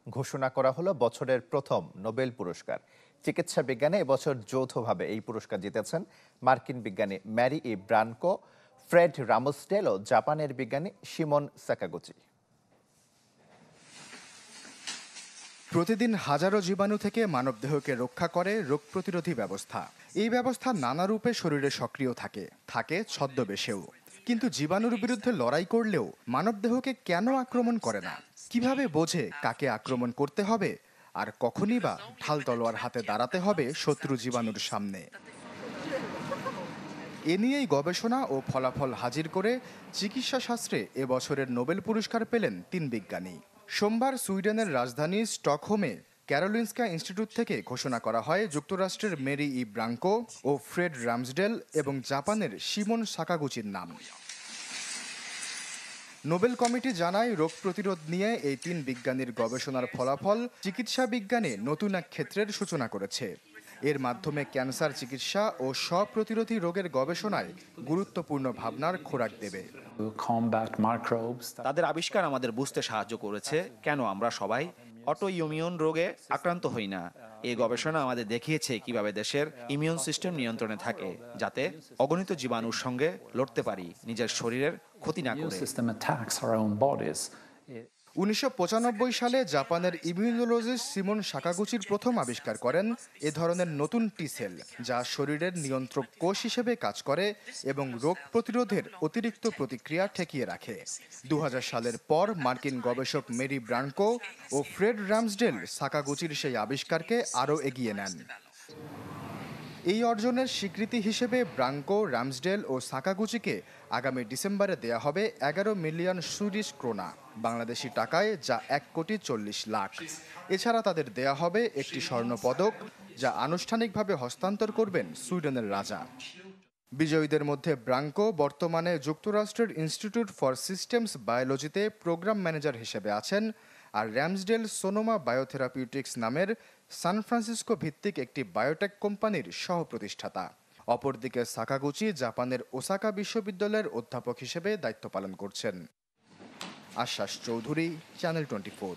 ঘোষণা করা হলো বছরের প্রথম নোবেল পুরস্কার। চিকিৎসা বিজ্ঞানে এবছর যৌথভাবে এই পুরস্কার জিতেছেন মার্কিন বিজ্ঞানী ম্যারি ই ব্রানকো, ফ্রেড রামসডেল ও জাপানের বিজ্ঞানী শিমন সাকাগুচি। প্রতিদিন হাজারো জীবাণু থেকে মানবদেহকে রক্ষা করে রোগ প্রতিরোধী ব্যবস্থা। এই ব্যবস্থা নানা রূপে শরীরে সক্রিয় থাকে ছদ্মবেশেও। কিন্তু জীবাণুর বিরুদ্ধে লড়াই করলেও মানবদেহকে কেন আক্রমণ করে না? কিভাবে বোঝে কাকে আক্রমণ করতে হবে, আর কখনই বা ঢাল তলোয়ার হাতে দাঁড়াতে হবে শত্রু জীবাণুর সামনে? এ নিয়েই গবেষণা ও ফলাফল হাজির করে চিকিৎসা শাস্ত্রে এবছরের নোবেল পুরস্কার পেলেন 3 বিজ্ঞানী। সোমবার সুইডেনের রাজধানী স্টকহোমে ক্যারোলিনস্কা ইনস্টিটিউট থেকে ঘোষণা করা হয় যুক্তরাষ্ট্রের মেরি ই ব্রাঙ্কো ও ফ্রেড রামসডেল এবং জাপানের শিমন সাকাগুচির নাম। নোবেল কমিটি জানায়, রোগ প্রতিরোধ নিয়ে এই 3 বিজ্ঞানীর গবেষণার ফলাফল চিকিৎসা বিজ্ঞানে নতুন এক ক্ষেত্রের সূচনা করেছে। এর মাধ্যমে ক্যান্সার চিকিৎসা ও স্বপ্রতিরোধী রোগের গবেষণায় গুরুত্বপূর্ণ ভাবনার খোরাক দেবে। তাদের আবিষ্কার আমাদের বুঝতে সাহায্য করেছে কেন আমরা সবাই অটো ইমিউন রোগে আক্রান্ত হই না। এই গবেষণা আমাদের দেখিয়েছে কিভাবে দেশের ইমিউন সিস্টেম নিয়ন্ত্রণে থাকে, যাতে অগণিত জীবাণুর সঙ্গে লড়তে পারি নিজের শরীরের ক্ষতি না করে। 1995 সালে জাপানের ইমিউনোলজিস্ট শিমন সাকাগুচির প্রথম আবিষ্কার করেন এ ধরনের নতুন টি সেল, যা শরীরের নিয়ন্ত্রক কোষ হিসেবে কাজ করে এবং রোগ প্রতিরোধের অতিরিক্ত প্রতিক্রিয়া ঠেকিয়ে রাখে। 2000 সালের পর মার্কিন গবেষক মেরি ব্রানকো ও ফ্রেড রামসডেল সাকাগুচির সেই আবিষ্কারকে আরও এগিয়ে নেন। এই অর্জনের স্বীকৃতি হিসেবে ব্রাঙ্কো, রামসডেল ও সাকাগুচিকে আগামী ডিসেম্বরে দেয়া হবে 11 মিলিয়ন সুইডিশ ক্রোনা, বাংলাদেশি টাকায় যা 1,40,00,000। এছাড়া তাদের দেয়া হবে একটি স্বর্ণপদক, যা আনুষ্ঠানিকভাবে হস্তান্তর করবেন সুইডেনের রাজা। বিজয়ীদের মধ্যে ব্রাঙ্কো বর্তমানে যুক্তরাষ্ট্রের ইনস্টিটিউট ফর সিস্টেমস বায়োলজিতে প্রোগ্রাম ম্যানেজার হিসেবে আছেন, আর রামসডেল সোনোমা বায়োথেরাপিউটিক্স নামের সান ফ্রান্সিসকো ভিত্তিক একটি বায়োটেক কোম্পানির সহ প্রতিষ্ঠাতা। অপরদিকে সাকাগুচি জাপানের ওসাকা বিশ্ববিদ্যালয়ের অধ্যাপক হিসেবে দায়িত্ব পালন করছেন। আশ্বাস চৌধুরী, চ্যানেল 24।